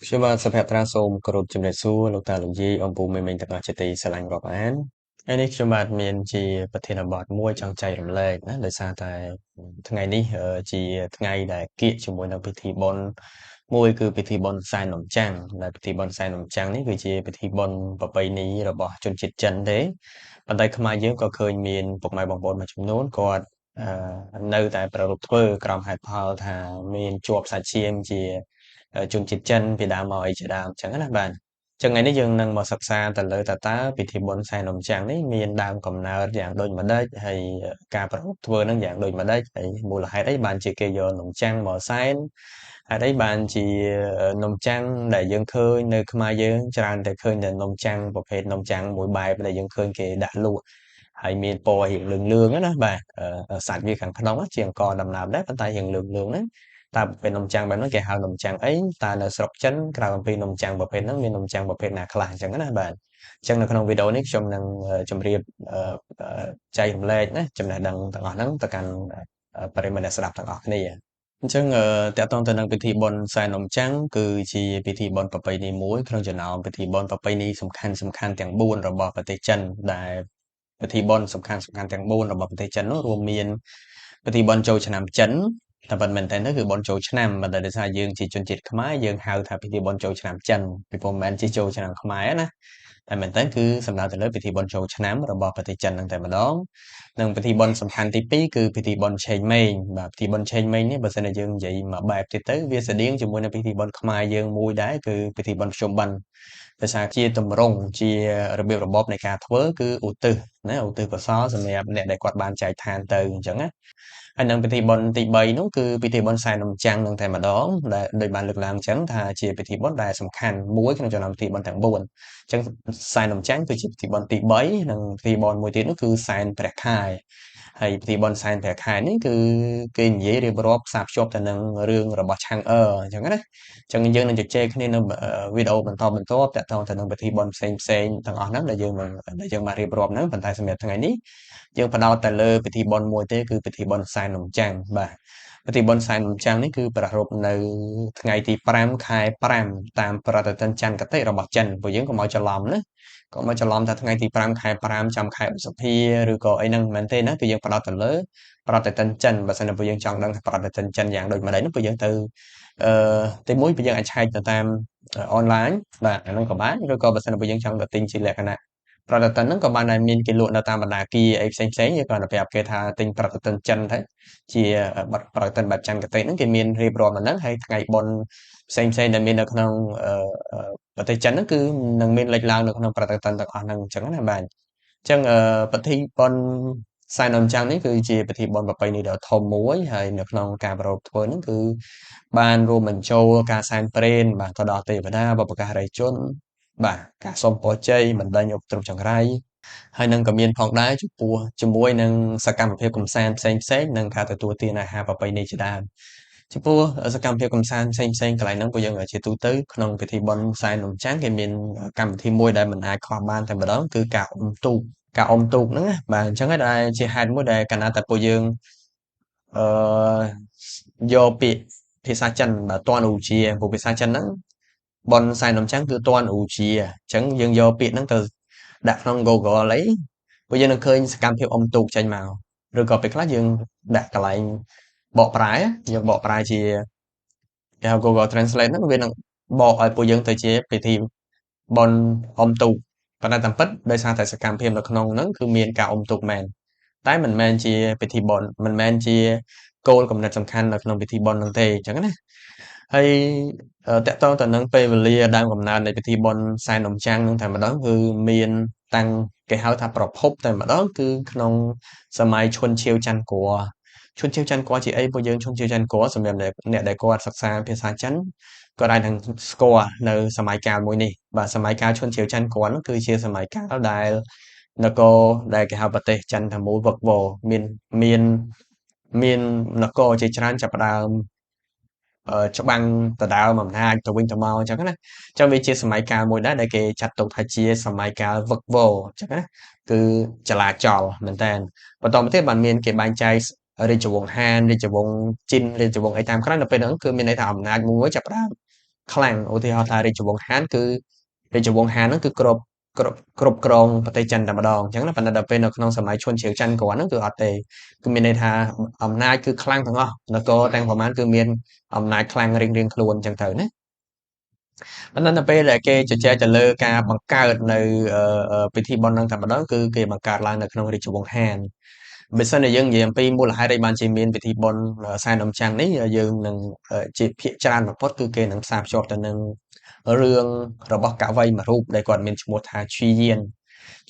ខ្ញុំបាទសុភ័ក្រត្រាសូមគោរពជំរាបសួរលោកតាលោកយាយអំពូមីងទាំងអស់ជាទីស្រឡាញ់រាប់អានហើយនេះខ្ញុំបាទមានជាប្រធានបទមួយចង់ចែករំលែកណាដោយសារតែថ្ងៃនេះជាថ្ងៃដែលគៀកជាមួយនឹងពិធីបុណ្យមួយគឺពិធីបុណ្យសែននំចាំងដែលពិធីបុណ្យសែននំចាំងនេះគឺជាពិធីបុណ្យប្រពៃណីរបស់ជនជាតិចិនទេប៉ុន្តែខ្មែរយើងក៏ឃើញមានពុកម៉ែបងប្អូនមួយចំនួនគាត់នៅតែប្រារព្ធធ្វើក្រោមហេតុផលថាមានជាប់សាច់ឈាមជាជនជាតិចិនពីដើមមកអីជាដើមអញ្ចឹងណាបាទចឹងថ្ងៃនេះយើងនឹងមកសិក្សាទៅលើតើពិធីបុណ្យសែននំចាំងនេះមានដើមកំណើតយ៉ាងដូចម្ដេចហើយការប្រារព្ធធ្វើនឹងយ៉ាងដូចម្ដេចហើយមូលហេតុអីបានជាគេយកនំចាំងមកសែនហេតុអីបានជានំចាំងដែលយើងឃើញនៅខ្មែរយើងច្រើនតែឃើញតែនំចាំងប្រភេទនំចាំងមួយបែបដែលយើងឃើញគេដាក់លក់ហើយមានពណ៌រៀងលឿងៗណាបាទសាច់វាខាងក្នុងជាអង្ករដំណើបដែរប៉ុន្តែរៀងលឿងហ្នឹងតើពេលនំចាំងបែបហ្នឹងគេហៅនំចាំងអីតើនៅស្រុកចិនក្រៅអំពីនំចាំងប្រភេទហ្នឹងមាននំចាំងប្រភេទណាខ្លះអញ្ចឹងណាបាទអញ្ចឹងនៅក្នុងវីដេអូនេះខ្ញុំនឹងជម្រាបចែករំលែកណាចំណេះដឹងទាំងអស់ហ្នឹងទៅកាន់ប្រិយមិត្តអ្នកស្ដាប់ទាំងអស់គ្នាអញ្ចឹងតកតងទៅនឹងពិធីបុណ្យសែននំចាំងគឺជាពិធីបុណ្យប្រពៃណីមួយក្នុងចំណោមពិធីបុណ្យប្រពៃណីសំខាន់ៗទាំង4របស់ប្រទេសចិនដែលពិធីបុណ្យសំខាន់ៗទាំង4របស់ប្រទេសចិននោះរួមមានពិធីបុណ្យចូលឆ្នាំចិនតែប៉ុន្តែមែនតើទៅគឺបុណ្យចូលឆ្នាំប៉ុន្តែដោយសារយើងជាជនជាតិខ្មែរយើងហៅថាពិធីបុណ្យចូលឆ្នាំចិនពីព្រោះមិនមែនជាចូលឆ្នាំខ្មែរណាតែមែនតើគឺសំដៅទៅលើពិធីបុណ្យចូលឆ្នាំរបស់ប្រទេសចិនហ្នឹងតែម្ដងនិងពិធីបុណ្យសំខាន់ទី2គឺពិធីបុណ្យឆេងម៉េងបាទពិធីបុណ្យឆេងម៉េងនេះបើសិនជាយើងនិយាយមួយបែបទៀតទៅវាស្តៀងជាមួយនឹងពិធីបុណ្យខ្មែរយើងមួយដែរគឺពិធីបុណ្យភ្ជុំបិណ្ឌដោយសារជាទម្រង់ជារបៀបរបបនៃការធ្វើគឺឧទ្ទិសណាឧទ្ទិសកុសលសម្រាប់អ្នកដែលគាត់បានចែកឋានទៅអញ្ចឹងណាហើយនឹងពិធីបុណ្យទី3នោះគឺពិធីបុណ្យសែននំចាំងនឹងតែម្ដងដែលដូចបានលើកឡើងអញ្ចឹងថាជាពិធីបុណ្យដែលសំខាន់មួយក្នុងចំណោមពិធីបុណ្យទាំង4អញ្ចឹងសែននំចាំងគឺជាពិធីបុណ្យទី3និងពិធីបុណ្យមួយទៀតនោះគឺសែនព្រះខែហើយពិធីបុណ្យសែនព្រះខែនេះគឺគេនិយាយរៀបរាប់ផ្សារភ្ជាប់ទៅនឹងរឿងរបស់ឆាំងអឺអញ្ចឹងណាអញ្ចឹងយើងនឹងជជែកគ្នានៅវីដេអូបន្តបន្ទាប់តាក់ទងទៅនឹងពិធីបុណ្យផ្សេងទាំងអស់ហ្នឹងដែលយើងបានរៀបរាប់ហ្នឹងប៉ុន្តែសម្រាប់ថ្ងៃនេះយើងផ្ដោតតែលើពិធីបុណ្យមួយទេគឺពិធីបុណ្យសែននំចាំងបាទពិធីបុណ្យសែននំចាំងនេះគឺប្រារព្ធនៅថ្ងៃទី5ខែ5តាមប្រតិទិនច័ន្ទគតិរបស់ចិនពួកយើងកុំឲ្យច្រឡំណាកុំឲ្យច្រឡំថាថ្ងៃទី5ខែ5ចាំខែឧសភាឬក៏អីហ្នឹងមិនមែនទេណាគឺយើងផ្ដោតទៅលើប្រតិទិនចិនបើសិនជាពួកយើងចង់ដឹងថាប្រតិទិនចិនយ៉ាងដូចម្ដេចនោះពួកយើងទៅអឺទីមួយពួកយើងអាចឆែកទៅតាមអនឡាញបាទអាហ្នឹងក៏បានឬក៏បើសិនជាពួកយើងចង់ទៅទិញជាលក្ខណៈប្រតិទិនហ្នឹងក៏បានដែរមានគេលក់នៅតាមបណ្ដាគារអីផ្សេងៗយើងគ្រាន់តែប្រាប់គេថាទិញប្រតិទិនចិនទៅជាប្រតិទិនបែបច័ន្ទគតិហ្នឹងគេមានរៀបរាប់នៅហ្នឹងហើយថ្ងៃបុណ្យផ្សេងៗដែលមាននៅក្នុងប្រទេសចិនហ្នឹងគឺនឹងមានលេចឡើងនៅក្នុងប្រតិទិនទាំងអស់ហ្នឹងអញ្ចឹងណាបាទអញ្ចឹងពិធីបុណ្យសែននំចាំងនេះគឺជាពិធីបុណ្យប្រពៃណីដ៏ធំមួយហើយនៅក្នុងការប្រារព្ធធ្វើហ្នឹងគឺបានរួមបញ្ចូលការសែនព្រេនបាទទៅដល់ទេវតាបុព្វការីជនបាទការសុំពរជ័យបណ្ដេញឧបទ្រពចង្រៃហើយនឹងក៏មានផងដែរចំពោះជាមួយនឹងសកម្មភាពកម្សាន្តផ្សេងៗនិងការទទួលទានអាហារប្រពៃណីជាដើមចំពោះសកម្មភាពកម្សាន្តផ្សេងៗកន្លែងហ្នឹងពួកយើងជាទូទៅក្នុងពិធីបុណ្យសែននំចាំងគេមានកម្មវិធីមួយដែលមិនអាចខ្វះបានតែម្ដងគឺការអុំទូកហ្នឹងណាបាទអញ្ចឹងហើយដែលជាហេតុមួយដែលកាលណាតែពួកយើងអឺយកពាក្យភាសាចិនបាទតាន់ឧជាព្រោះភាសាចិនហ្នឹងបុណ្យសែននំចាំងគឺតាន់ឧជាអញ្ចឹងយើងយកពាក្យហ្នឹងទៅដាក់ក្នុង Google អីពួកយើងនឹងឃើញសកម្មភាពអុំទូកចេញមកឬក៏ពេលខ្លះយើងដាក់កន្លែងបកប្រែយើងបកប្រែជាគេហៅ Google Translate ហ្នឹងវានឹងបកឲ្យពួកយើងទៅជាពិធីបុណ្យអុំទូកប៉ុន្តែតាមពិតដោយសារតែសកម្មភាពនៅក្នុងហ្នឹងគឺមានការអុំទូកមែនតែមិនមែនជាពិធីបុណ្យមិនមែនជាគោលគំនិតសំខាន់នៅក្នុងពិធីបុណ្យហ្នឹងទេអញ្ចឹងណាហើយតកតងទៅនឹងពេលវេលាដើមកំណើតនៃពិធីបុណ្យសែននំចាំងហ្នឹងតែម្ដងគឺមានតាំងគេហៅថាប្រភពតែម្ដងគឺក្នុងសម័យឈុនឆាវច័ន្ទគ័រឈុនឆាវច័ន្ទគ័រជាអីពួកយើងឈុនឆាវច័ន្ទគ័រសម្រាប់អ្នកដែលគាត់សិក្សាភាសាចិនគាត់អាចនឹងស្គាល់នៅសម័យកាលមួយនេះបាទសម័យកាលឈុនឆាវច័ន្ទគ័រនោះគឺជាសម័យកាលដែលនគរដែលគេហៅប្រទេសចិនទាំងមូលវឹកវរមានមាននគរជាច្រើនចាប់ផ្ដើមច្បាំងដណ្ដើមអំណាចទៅវិញទៅមកអញ្ចឹងណាអញ្ចឹងវាជាសម័យកាលមួយដែរដែលគេចាត់ទុកថាជាសម័យកាលវឹកវរអញ្ចឹងណាគឺចលាចលមែនតើបន្តមកទៀតបានមានគេបែងចែករាជវង្សហានរាជវង្សជីនរាជវង្សអីតាមក្រោយនៅពេលហ្នឹងគឺមានន័យថាអំណាចមួយចាប់ផ្ដើម ខ្លាំងឧទាហរណ៍ថារាជវង្សហានគឺរាជវង្សហានហ្នឹងគឺគ្រប់គ្រងប្រទេសចិនតែម្ដងអញ្ចឹងណាប៉ុន្តែដល់ពេលនៅក្នុងសម័យឈុនឆាវចិនគ្រាន់ហ្នឹងគឺអត់ទេគឺមានន័យថាអំណាចគឺខ្លាំងទាំងអស់នគរទាំងប្រមាណគឺមានអំណាចខ្លាំងរៀងៗខ្លួនអញ្ចឹងទៅណាប៉ុន្តែនៅពេលដែលគេជជែកទៅលើការបង្កើតនៅពិធីបុណ្យហ្នឹងតែម្ដងគឺគេបង្កើតឡើងនៅក្នុងរាជវង្សហានបើសិនជាយើងនិយាយអំពីមូលហេតុអីបានជាមានពិធីបុណ្យសែននំចាំងនេះយើងនឹងជាភាគច្រើនបំផុតគឺគេនឹងផ្សារភ្ជាប់ទៅនឹងរឿងរបស់កវីមួយរូបដែលគាត់មានឈ្មោះថាឈីយាន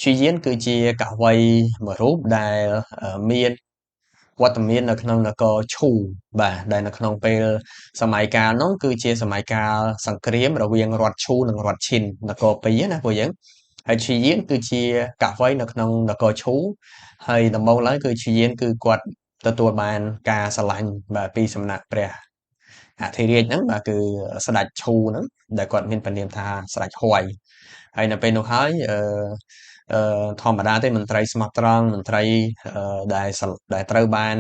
ឈីយានគឺជាកវីមួយរូបដែលមានវត្តមាននៅក្នុងនគរឈូបាទដែលនៅក្នុងពេលសម័យកាលនោះគឺជាសម័យកាលសង្គ្រាមរវាងរដ្ឋឈូនិងរដ្ឋឈិននគរពីរណាពួកយើងហើយឈីយានគឺជាកវីនៅក្នុងនគរឈូហើយដំបូងឡើយគឺឈីយានគឺគាត់ទទួលបានការស្រឡាញ់បាទពីសំណាក់ព្រះអធិរាជហ្នឹងបាទគឺស្ដេចឈូហ្នឹងដែលគាត់មានព្រះនាមថាស្ដេចហួយហើយនៅពេលនោះហើយធម្មតាទេមន្ត្រីស្មោះត្រង់មន្ត្រីដែលត្រូវបាន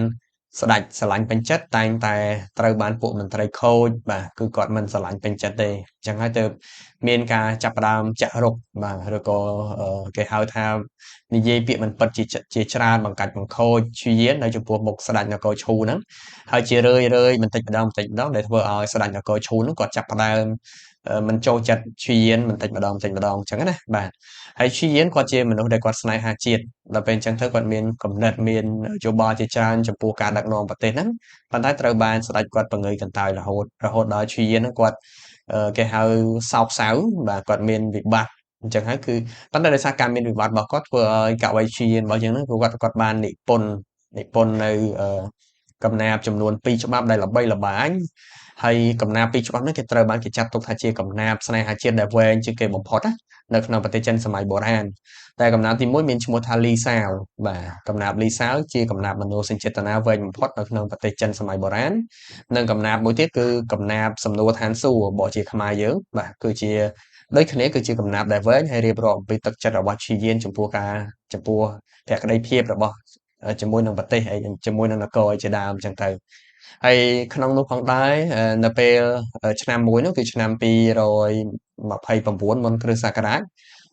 ស្ដេចស្រឡាញ់ពេញចិត្តតែងតែត្រូវបានពួកមន្ត្រីខូចបាទគឺគាត់មិនស្រឡាញ់ពេញចិត្តទេអញ្ចឹងហើយទើបមានការចាប់ផ្ដើមចាក់រុកបាទឬក៏គេហៅថានិយាយពាក្យមិនពិតជាច្រើនបង្កាច់បង្ខូចឈ្យាននៅចំពោះមុខស្ដេចនគរឈូហ្នឹងហើយជារឿយបន្តិចម្ដងដែលធ្វើឲ្យស្ដេចនគរឈូហ្នឹងគាត់ចាប់ផ្ដើមមិនចូលចិត្តឈ្យានបន្តិចម្ដងអញ្ចឹងណាបាទហើយឈ្យានគាត់ជាមនុស្សដែលគាត់ស្នេហាជាតិដល់ពេលអញ្ចឹងទៅគាត់មានគំនិតមានយោបល់ជាច្រើនចំពោះការដឹកនាំប្រទេសហ្នឹងប៉ុន្តែត្រូវបានស្ដេចគាត់បង្ងើយកន្តើយរហូតដល់ឈ្យានហ្នឹងគាត់គេហៅសោកសៅបាទគាត់មានវិបត្តិអញ្ចឹងហើយគឺប៉ុន្តែដោយសារការមានវិបត្តិរបស់គាត់ធ្វើឲ្យកវីឈ្យានរបស់យើងហ្នឹងគឺគាត់បាននិពន្ធនៅកំណាព្យចំនួន2ច្បាប់ដែលល្បីល្បាញហើយកំណាព្យ2ច្បាប់នេះគេត្រូវបានគេចាត់ទុកថាជាកំណាព្យស្នេហាជាតិដែលវែងជាងគេបំផុតណានៅក្នុងប្រទេសចិនសម័យបុរាណតែកំណាព្យទី1មានឈ្មោះថាលីសាវបាទកំណាព្យលីសាវជាកំណាព្យមនោសញ្ចេតនាវែងបំផុតនៅក្នុងប្រទេសចិនសម័យបុរាណនិងកំណាព្យមួយទៀតគឺកំណាព្យសំណួរឋានសួគ៌បកជាខ្មែរយើងបាទគឺជាដូចគ្នាគឺជាកំណាព្យដែលវែងហើយរៀបរាប់អំពីទឹកចិត្តរបស់ឈីយានចំពោះភក្តីភាពរបស់ជាមួយនឹងប្រទេសហើយជាមួយនឹងនគរជាដើមអញ្ចឹងទៅហើយក្នុងនោះផងដែរនៅពេលឆ្នាំមួយនោះគឺឆ្នាំ229មុនគ្រិស្តសករាជ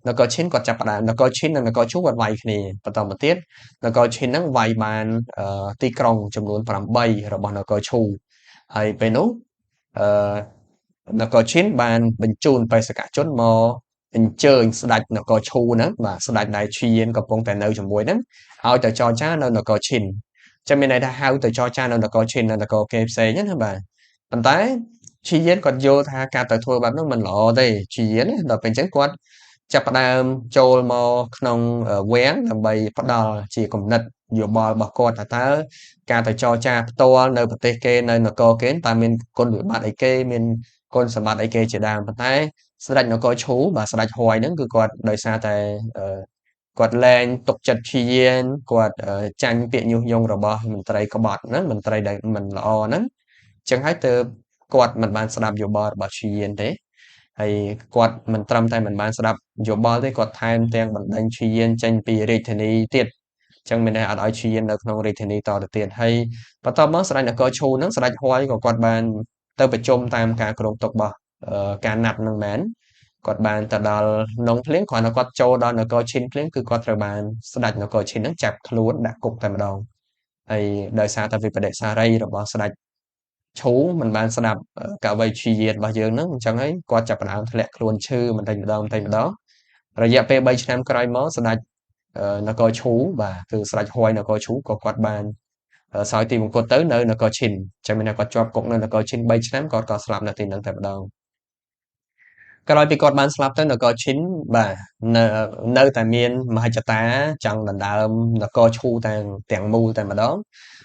នគរឈិនគាត់ចាប់ផ្ដើមនគរឈិននិងនគរឈូគាត់វាយគ្នាបន្តមកទៀតនគរឈិនហ្នឹងវាយបានទីក្រុងចំនួន8របស់នគរឈូហើយពេលនោះអឺនគរឈិនបានបញ្ជូនបេសកជនមកអញ្ជើញស្ដេចនគរឈូហ្នឹងបាទស្ដេចដែលឈៀនកំពុងតែនៅជាមួយហ្នឹងឲ្យទៅចរចានៅនគរឈិនចឹងមានន័យថាហៅទៅចរចានៅនគរឈិននៅនគរគេផ្សេងណាបាទប៉ុន្តែឈីយានគាត់យល់ថាការទៅធ្វើបែបនោះមិនល្អទេឈីយានដល់ពេលអញ្ចឹងគាត់ចាប់ផ្ដើមចូលមកក្នុងវាំងដើម្បីផ្ដល់ជាគំនិតយោបល់របស់គាត់ថាតើការទៅចរចាផ្ទាល់នៅប្រទេសគេនៅនគរគេតើមានគុណវិបត្តិអីគេមានគុណសម្បត្តិអីគេជាដើមប៉ុន្តែស្ដេចនគរឈូបាទស្ដេចហួយហ្នឹងគឺគាត់ដោយសារតែគាត់លែងទុកចិត្តព្យាយាមគាត់ចាញ់ពាក្យញុះញង់របស់មន្ត្រីក្បត់ហ្នឹងមន្ត្រីដែលមិនល្អហ្នឹងអញ្ចឹងហើយទើបគាត់មិនបានស្ដាប់យោបល់របស់ព្យាយាមទេហើយគាត់មិនត្រឹមតែមិនបានស្ដាប់យោបល់ទេគាត់ថែមទាំងបណ្ដេញព្យាយាមចេញពីរាជធានីទៀតអញ្ចឹងមានន័យអត់ឲ្យព្យាយាមនៅក្នុងរាជធានីតទៅទៀតហើយបន្ទាប់មកស្ដេចនគរឈូហ្នឹងស្ដេចហួយក៏គាត់បានទៅប្រជុំតាមការគ្រោងទុករបស់ការណាត់ហ្នឹងមែនគាត់បានទៅដល់នងភ្លៀងគ្រាន់តែគាត់ចូលដល់នគរឈិនភ្លាមគឺគាត់ត្រូវបានស្ដេចនគរឈិនហ្នឹងចាប់ខ្លួនដាក់គុកតែម្ដងហើយដោយសារតែវិប្បដិសារីរបស់ស្ដេចឈូមិនបានស្ដាប់កវីព្យាយាមរបស់យើងហ្នឹងអញ្ចឹងហើយគាត់ចាប់ផ្ដើមធ្លាក់ខ្លួនឈឺបន្តិចម្ដងរយៈពេល3ឆ្នាំក្រោយមកស្ដេចនគរឈូបាទគឺស្ដេចហួយនគរឈូក៏គាត់បានសោយទីមង្គតទៅនៅនគរឈិនចាំមានថាគាត់ជាប់គុកនៅនគរឈិន3ឆ្នាំគាត់ក៏ស្លាប់នៅទីហ្នឹងតែម្ដងក្រោយពីគាត់បានស្លាប់ទៅនគរឈិនបាទនៅតែមានមហិច្ឆតាចង់ដណ្ដើមនគរឈូទាំងមូលតែម្ដង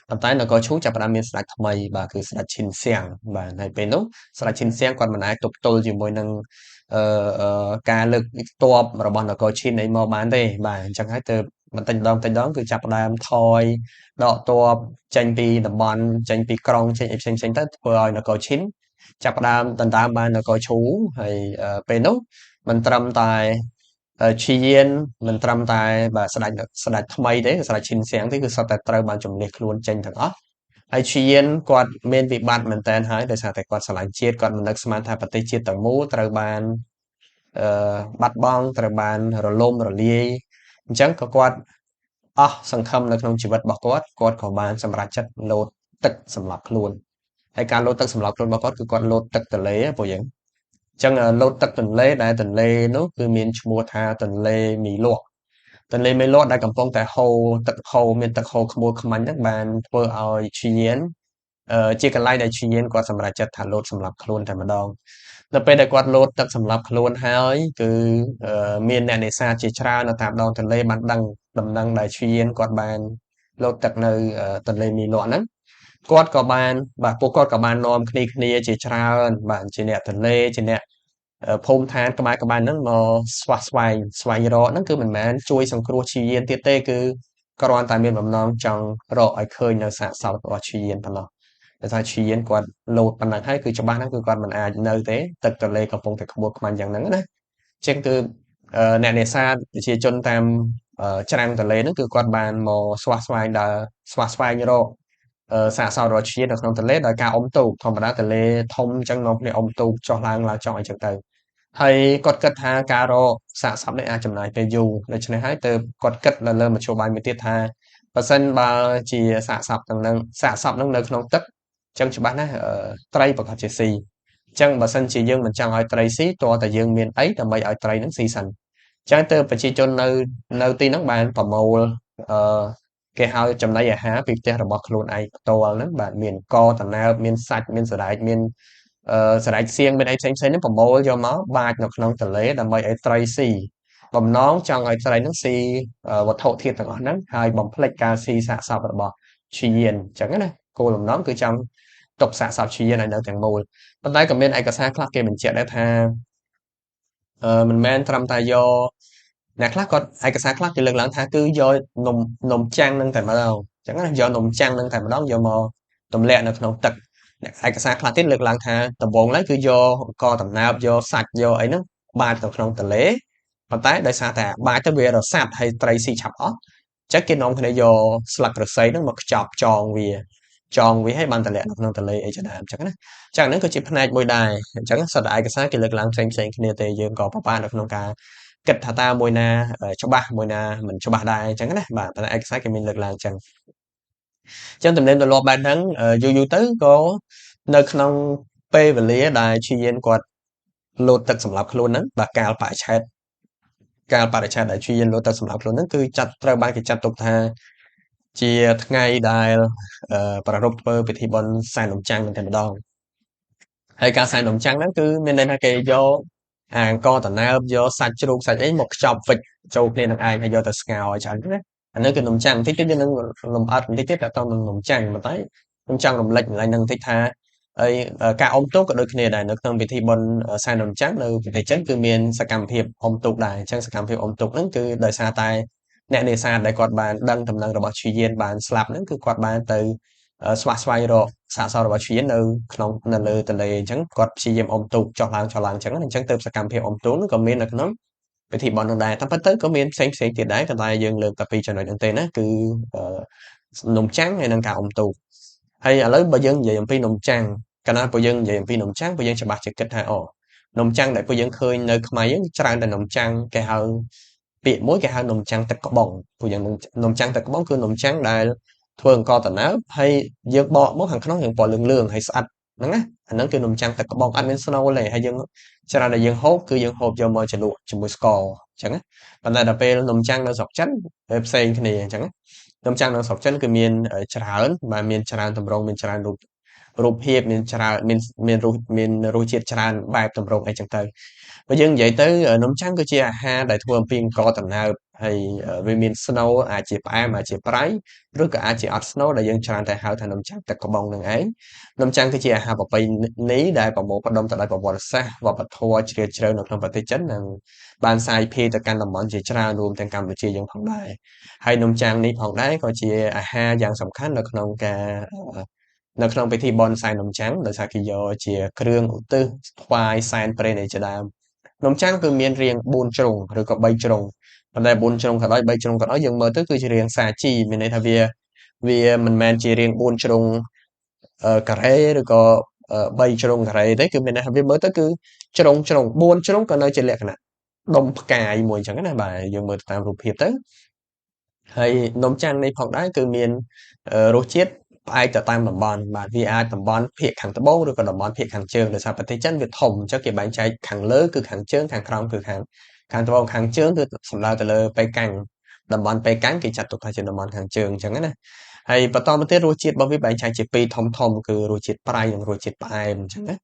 ប៉ុន្តែនគរឈូចាប់ផ្ដើមមានស្ដេចថ្មីបាទគឺស្ដេចឈិនសៀងបាទហើយពេលនោះស្ដេចឈិនសៀងគាត់មិនអាចទប់ទល់ជាមួយនឹងការលើកទ័ពរបស់នគរឈិនអីមកបានទេបាទអញ្ចឹងហើយទើបបន្តិចម្ដងគឺចាប់ផ្ដើមថយដកទ័ពចេញពីតំបន់ចេញពីក្រុងចេញអីផ្សេងៗទៅធ្វើឲ្យនគរឈិនចាប់ផ្ដើមដណ្ដើមបាននគរឈូហើយពេលនោះមិនត្រឹមតែឈីយានមិនត្រឹមតែបាទស្ដេចថ្មីទេស្ដេចឈិនសៀងទេគឺសុទ្ធតែត្រូវបានជំនះខ្លួនចេញទាំងអស់ ហើយឈៀនគាត់មានវិបត្តិមែនតើហើយដោយសារតែគាត់ស្រឡាញ់ជាតិគាត់មិននឹកស្មានថាប្រទេសជាតិទាំងមូលត្រូវបានបាត់បង់ត្រូវបានរលំរលាយអញ្ចឹងក៏គាត់អស់សង្ឃឹមនៅក្នុងជីវិតរបស់គាត់គាត់ក៏បានសម្រេចចិត្តលោតទឹកសម្លាប់ខ្លួនហើយការលោតទឹកសម្លាប់ខ្លួនរបស់គាត់គឺគាត់លោតទឹកទន្លេពួកយើងអញ្ចឹងលោតទឹកទន្លេដែលទន្លេនោះគឺមានឈ្មោះថាទន្លេមីលក់ទន្លេមេឡូតដែលកំពុងតែហូរទឹកហូរមានទឹកហូរខ្មួលខ្មាញ់ហ្នឹងបានធ្វើឲ្យឈៀនជាកន្លែងដែលឈៀនគាត់សម្រេចចិត្តថាលោតសម្លាប់ខ្លួនតែម្ដងនៅពេលដែលគាត់លោតទឹកសម្លាប់ខ្លួនហើយគឺមានអ្នកនេសាទជាច្រើននៅតាមដងទន្លេបានដឹងដំណឹងដែលឈៀនគាត់បានលោតទឹកនៅទន្លេមីលក់ហ្នឹងគាត់ក៏បានបាទពួកគាត់ក៏បាននាំគ្នាជាច្រើនបាទជាអ្នកទន្លេជាអ្នកភូមិឋានក្បែរហ្នឹងមកស្វែងរកហ្នឹងគឺមិនមែនជួយសង្គ្រោះឈីយានទៀតទេគឺគ្រាន់តែមានបំណងចង់រកឲ្យឃើញនៅសាកសពរបស់ឈីយានប៉ុណ្ណោះតែថាឈីយានគាត់លោតប៉ុណ្ណឹងហើយគឺច្បាស់ហ្នឹងគឺគាត់មិនអាចនៅទេទឹកទន្លេកំពុងតែក្បួនខ្មាញ់យ៉ាងហ្នឹងណាអញ្ចឹងគឺអ្នកនេសាទប្រជាជនតាមច្រាំងទន្លេហ្នឹងគឺគាត់បានមកស្វះស្វែងដើរស្វះស្វែងរកសាកសពរបស់ឈីយាននៅក្នុងទន្លេដោយការអុំទូកធម្មតាទន្លេធំអញ្ចឹងនាំគ្នាអុំទូកចុះឡើងចុះអញ្ចឹងទៅហើយគាត់គិតថាការរកសាកសពនេះអាចចំណាយពេលយូរដូច្នេះហើយទើបគាត់គិតលើមធ្យោបាយមួយទៀតថាបើសិនបើជាសាកសពហ្នឹងនៅក្នុងទឹកអញ្ចឹងច្បាស់ណាស់ត្រីប្រកាសជាស៊ីអញ្ចឹងបើសិនជាយើងមិនចង់ឲ្យត្រីស៊ីតើតែយើងមានអីដើម្បីឲ្យត្រីហ្នឹងស៊ីសិនអញ្ចឹងទើបប្រជាជននៅទីហ្នឹងបានប្រមូលអឺគេហៅចំណីអាហារពីផ្ទះរបស់ខ្លួនឯងផ្ទាល់ហ្នឹងបាទមានកតំណើបមានសាច់មានសណ្តែកមានសណ្តែកសៀងមានអីផ្សេងៗហ្នឹងប្រមូលយកមកបាចនៅក្នុងទន្លេដើម្បីឲ្យត្រីស៊ីបំណងចង់ឲ្យត្រីហ្នឹងស៊ីវត្ថុធាតុទាំងអស់ហ្នឹងហើយបំភ្លេចការស៊ីសាកសពរបស់ឈីយានអញ្ចឹងណាគោលបំណងគឺចង់ទុកសាកសពឈីយានឲ្យនៅទាំងមូលប៉ុន្តែក៏មានឯកសារខ្លះគេបញ្ជាក់ដែរថាមិនមែនត្រឹមតែយកអ្នកខ្លះគាត់ឯកសារខ្លះគេលើកឡើងថាគឺយកនំចាំងនឹងតែម្ដងអញ្ចឹងណាយកនំចាំងនឹងតែម្ដងយកមកទម្លាក់នៅក្នុងទឹកឯកសារខ្លះទៀតលើកឡើងថាដំបូងឡើយគឺយកកតំណើបយកសាច់យកអីហ្នឹងបាចទៅក្នុងទន្លេប៉ុន្តែដោយសារតែបាចទៅវារសាត់ហើយត្រីស៊ីឆាប់អស់អញ្ចឹងគេនាំគ្នាយកស្លឹកឫស្សីហ្នឹងមកខ្ចប់ចងវាឲ្យបានតម្លាក់នៅក្នុងទន្លេអីជាដើមអញ្ចឹងណាចឹងហ្នឹងក៏ជាផ្នែកមួយដែរអញ្ចឹងសុទ្ធតែឯកសារគេលើកឡើងផ្សេងគ្នាទេយើងក៏ពិបាកនៅក្នុងការគិតថាតើមួយណាច្បាស់មួយណាមិនច្បាស់ដែរអញ្ចឹងណាបាទប៉ុន្តែឯកសារគេមានលើកឡើងអញ្ចឹងទំនៀមទម្លាប់បែបហ្នឹងយូរទៅក៏នៅក្នុងពេលវេលាដែលឈីយានគាត់លោតទឹកសម្រាប់ខ្លួនហ្នឹងបាទកាលបរិច្ឆេទដែលឈីយានលោតទឹកសម្រាប់ខ្លួនហ្នឹងគឺត្រូវបានគេចាត់ទុកថាជាថ្ងៃដែលប្រារព្ធធ្វើពិធីបុណ្យសែននំចាំងតែម្ដងហើយការសែននំចាំងហ្នឹងគឺមានន័យថាគេយកអាអង្ករដំណើបយកសាច់ជ្រូកសាច់អីមកខ្ចប់វិចចូលគ្នានឹងឯងហើយយកទៅស្ងោរឲ្យឆ្អិនណាអានេះគឺនំចាំងបន្តិចទៀតយើងនឹងលម្អិតបន្តិចទៀតតើតើនំចាំងប៉ុន្តែខ្ញុំចង់រំលឹកឡើងនឹងបន្តិចថាហើយការអុំទូកក៏ដូចគ្នាដែរនៅក្នុងពិធីបុណ្យសែននំចាំងនៅប្រទេសចិនគឺមានសកម្មភាពអុំទូកដែរអញ្ចឹងសកម្មភាពអុំទូកហ្នឹងគឺដោយសារតែអ្នកនេសាទដែលគាត់បានដឹងដំណឹងរបស់ឈីយានបានស្លាប់ហ្នឹងគឺគាត់បានទៅស្វះស្វែងរកសាកសពរបស់ឈីយាននៅលើទន្លេអញ្ចឹងគាត់ព្យាយាមអុំទូកចុះឡើងអញ្ចឹងទៅសកម្មភាពអុំទូកហ្នឹងក៏មាននៅក្នុងពិធីបុណ្យនោះដែរតែប៉ុន្តែក៏មានផ្សេងទៀតដែរតែយើងលើកតែពីរចំណុចហ្នឹងទេណាគឺនំចាំងហើយនិងការអុំទូកហើយឥឡូវបើយើងនិយាយអំពីនំចាំងកាលណាពួកយើងនិយាយអំពីនំចាំងពួកយើងច្បាស់ជាគិតថាអូនំចាំងដែលពួកយើងឃើញនៅខ្មែរយើងច្រើនតែនំចាំងគេហៅពាក្យមួយគេហៅនំចាំងទឹកក្បុងពួកយើងនំចាំងទឹកក្បុងគឺនំចាំងដែលធ្វើអង្ករដំណើបហើយយើងបកមកខាងក្នុងយើងពណ៌លឿងហើយស្អិតហ្នឹងណាអាហ្នឹងគឺនំចាំងទឹកក្បុងអត់មានស្នូលទេហើយយើងច្រើនតែយើងហូបគឺយើងហូបយកមកជ្រលក់ជាមួយស្ករអញ្ចឹងណាប៉ុន្តែដល់ពេលនំចាំងនៅស្រុកចិនវាផ្សេងគ្នាអញ្ចឹងណានំចាំងនៅស្រុកចិនគឺមានច្រើនបាទមានច្រើនទម្រង់មានច្រើនរូបភាពមានច្រើនមានរសជាតិច្រើនបែបទម្រង់អីចឹងទៅបើយើងនិយាយទៅនំចាំងគឺជាអាហារដែលធ្វើអំពីអង្ករដំណើបហើយវាមានស្នូលអាចជាផ្អែមអាចជាប្រៃឬក៏អាចជាអត់ស្នូលដែលយើងច្រើនតែហៅថានំចាំងទឹកក្បុងនឹងឯងនំចាំងគឺជាអាហារប្រពៃណីដែលប្រមូលផ្ដុំទៅដោយប្រវត្តិសាស្ត្រវប្បធម៌ជ្រាលជ្រៅនៅក្នុងប្រទេសចិននិងបានសាយភាយទៅកាន់តំបន់ជាច្រើនរួមទាំងកម្ពុជាយើងផងដែរហើយនំចាំងនេះផងដែរក៏ជាអាហារយ៉ាងសំខាន់នៅក្នុងពិធីបុណ្យសែននំចាំងដោយសារគេយកជាគ្រឿងឧទ្ទិសថ្វាយសែនព្រេនអីជាដើមនំចាំងគឺមានរាង4ជ្រុងឬក៏3ជ្រុងប៉ុន្តែ4ជ្រុងក៏ដោយ3ជ្រុងក៏ដោយយើងមើលទៅគឺជារាងសាជីមានន័យថាវាមិនមែនជារាង4ជ្រុង ការ៉េឬក៏3ជ្រុងការ៉េទេគឺមានន័យថាវាមើលទៅគឺជ្រុង4ជ្រុងក៏នៅជាលក្ខណៈដុំផ្កាយមួយអញ្ចឹងណាបាទយើងមើលតាមរូបភាពទៅហើយនំចាំងនេះផងដែរគឺមានរសជាតិផ្អែកទៅតាមតំបន់បាទវាអាចតំបន់ភាគខាងត្បូងឬក៏តំបន់ភាគខាងជើងដោយសារប្រទេសចិនវាធំអញ្ចឹងគេបែងចែកខាងលើគឺខាងជើងខាងក្រោមគឺខាងត្បូងខាងជើងគឺសំដៅទៅលើប៉េកាំងតំបន់ប៉េកាំងគេចាត់ទុកថាជាតំបន់ខាងជើងអញ្ចឹងណាហើយបន្តមកទៀតរសជាតិរបស់វាបែងចែកជាពីរធំគឺរសជាតិប្រៃនិងរសជាតិផ្អែមអញ្ចឹងណា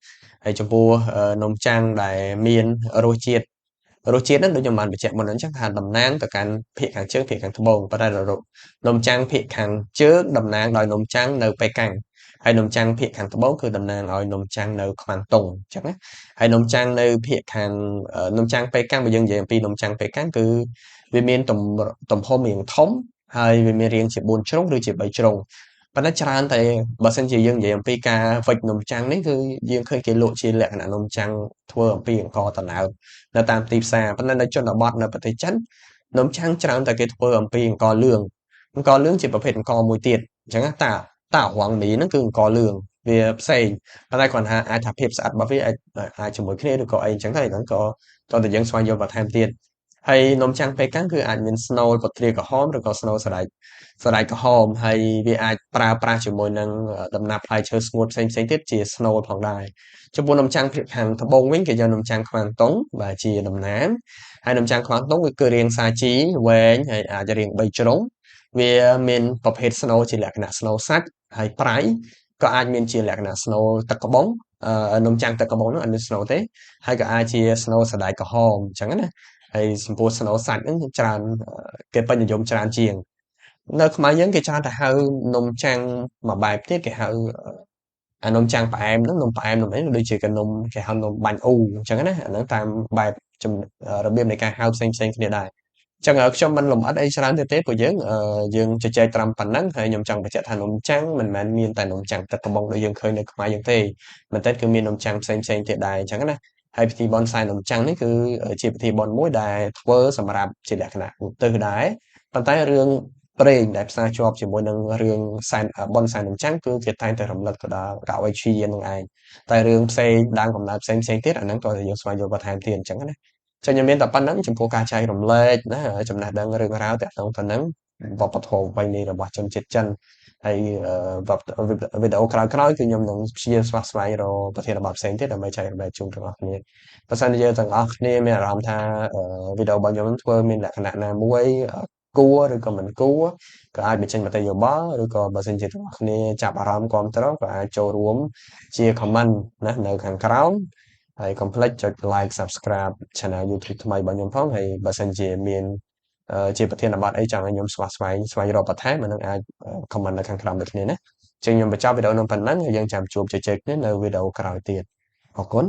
ហើយចំពោះនំចាំងដែលមានរសជាតិហ្នឹងដូចខ្ញុំបានបញ្ជាក់មុនអញ្ចឹងថាតំណាងទៅកាន់ភាគខាងជើងភាគខាងត្បូងប៉ុន្តែនំចាំងភាគខាងជើងតំណាងដោយនំចាំងនៅប៉េកាំងហើយនំចាំងភាគខាងត្បូងគឺតំណាងឲ្យនំចាំងនៅខ្វាំងតុងអញ្ចឹងណាហើយនំចាំងនៅភាគខាងនំចាំងប៉េកាំងបើយើងនិយាយអំពីនំចាំងប៉េកាំងគឺវាមានទំហំរាងធំហើយវាមានរាងជា4ជ្រុងឬជា3ជ្រុងប៉ុន្តែច្រើនតែបើសិនជាយើងនិយាយអំពីការវេចនំចាំងនេះគឺយើងឃើញគេលក់ជាលក្ខណៈនំចាំងធ្វើអំពីអង្ករត្នោតនៅតាមទីផ្សារប៉ុន្តែនៅជនបទនៅប្រទេសចិននំចាំងច្រើនតែគេធ្វើអំពីអង្ករលឿងជាប្រភេទអង្ករមួយទៀតអញ្ចឹងណាតាហួងមីហ្នឹងគឺអង្ករលឿងវាផ្សេងប៉ុន្តែគ្រាន់ថាអាចថាភាពស្អិតរបស់វាអាចជាមួយគ្នាឬក៏អីអញ្ចឹងទៅហ្នឹងក៏តើតើយើងស្វែងយល់បន្ថែមទៀតហើយនំចាំងប៉េកាំងគឺអាចមានស្នូលពត្រាក្រហមឬក៏ស្នូលសណ្តែកក្រហមហើយវាអាចប្រើប្រាស់ជាមួយនឹងដំណាប់ផ្លែឈើស្ងួតផ្សេងៗទៀតជាស្នូលផងដែរចំពោះនំចាំងភាគខាងត្បូងវិញគេយកនំចាំងខ្វាំងតុងបាទជាតំណាងហើយនំចាំងខ្វាំងតុងវាគឺរាងសាជីវែងហើយអាចរាង3ជ្រុងវាមានប្រភេទស្នូលជាលក្ខណៈស្នូលសាច់ហើយប្រៃក៏អាចមានជាលក្ខណៈស្នូលទឹកក្បុងនំចាំងទឹកក្បុងនោះអត់មានស្នូលទេហើយក៏អាចជាស្នូលសណ្តែកក្រហមអញ្ចឹងណាហើយចំពោះស្នូលសាច់ហ្នឹងច្រើនគេពេញនិយមច្រើនជាងនៅខ្មែរយើងគេច្រើនតែហៅនំចាំងមួយបែបទៀតគេហៅអានំចាំងផ្អែមហ្នឹងនំផ្អែមនំអីដូចជាគេហៅនំបាញ់អ៊ូអញ្ចឹងណាអាហ្នឹងតាមបែបរបៀបនៃការហៅផ្សេងៗគ្នាដែរអញ្ចឹងខ្ញុំមិនលម្អិតអីច្រើនទៀតទេពួកយើងជជែកត្រឹមប៉ុណ្ណឹងហើយខ្ញុំចង់បញ្ជាក់ថានំចាំងមិនមែនមានតែនំចាំងទឹកត្បូងដូចយើងឃើញនៅខ្មែរយើងទេមែនតើគឺមាននំចាំងផ្សេងៗទៀតដែរអញ្ចឹងណាហើយពិធីបុណ្យសែននំចាំងនេះគឺជាពិធីបុណ្យមួយដែលធ្វើសម្រាប់ជាលក្ខណៈឧទ្ទិសដែរប៉ុន្តែរឿងព្រេងដែលផ្សារភ្ជាប់ជាមួយនឹងរឿងសែនបុណ្យសែននំចាំងគឺគេតែងតែរំលឹកទៅដល់កៅអីឈានឹងឯងតែរឿងផ្សេងដើមកំណើតផ្សេងៗទៀតអាហ្នឹងក៏យើងស្វែងយល់បន្ថែមទៀតអញ្ចឹងណាចឹងខ្ញុំមានតែប៉ុណ្្នឹងចំពោះការចែករំលែកណាចំណេះដឹងរឿងរ៉ាវទាក់ទងទៅនឹងវប្បធម៌ប្រពៃណីរបស់ជនជាតិចិនហើយវីដេអូក្រោយៗគឺខ្ញុំនឹងព្យាយាមស្វះស្វែងរកប្រធានបទផ្សេងទៀតដើម្បីចែករំលែកជូនទាំងអស់គ្នាបើសិនជាយើងទាំងអស់គ្នាមានអារម្មណ៍ថាវីដេអូរបស់ខ្ញុំធ្វើមានលក្ខណៈណាមួយគួរឬក៏មិនគួរក៏អាចបញ្ចេញមតិយោបល់ឬក៏បើសិនជាទាំងអស់គ្នាចាប់អារម្មណ៍គាំទ្រក៏អាចចូលរួមជា comment ណានៅខាងក្រោមហើយកុំភ្លេចចុច like subscribe channel YouTube ថ្មីរបស់ខ្ញុំផងហើយបើសិនជាមានជាប្រធានបទអីចង់ឲ្យខ្ញុំស្វែងរកបន្ថែមអានឹងអាច comment នៅខាងក្រោមដូចគ្នាណាចឹងខ្ញុំបញ្ចប់វីដេអូនោះប៉ុណ្ណឹងហើយយើងចាំជួបជជែកគ្នានៅវីដេអូក្រោយទៀតអរគុណ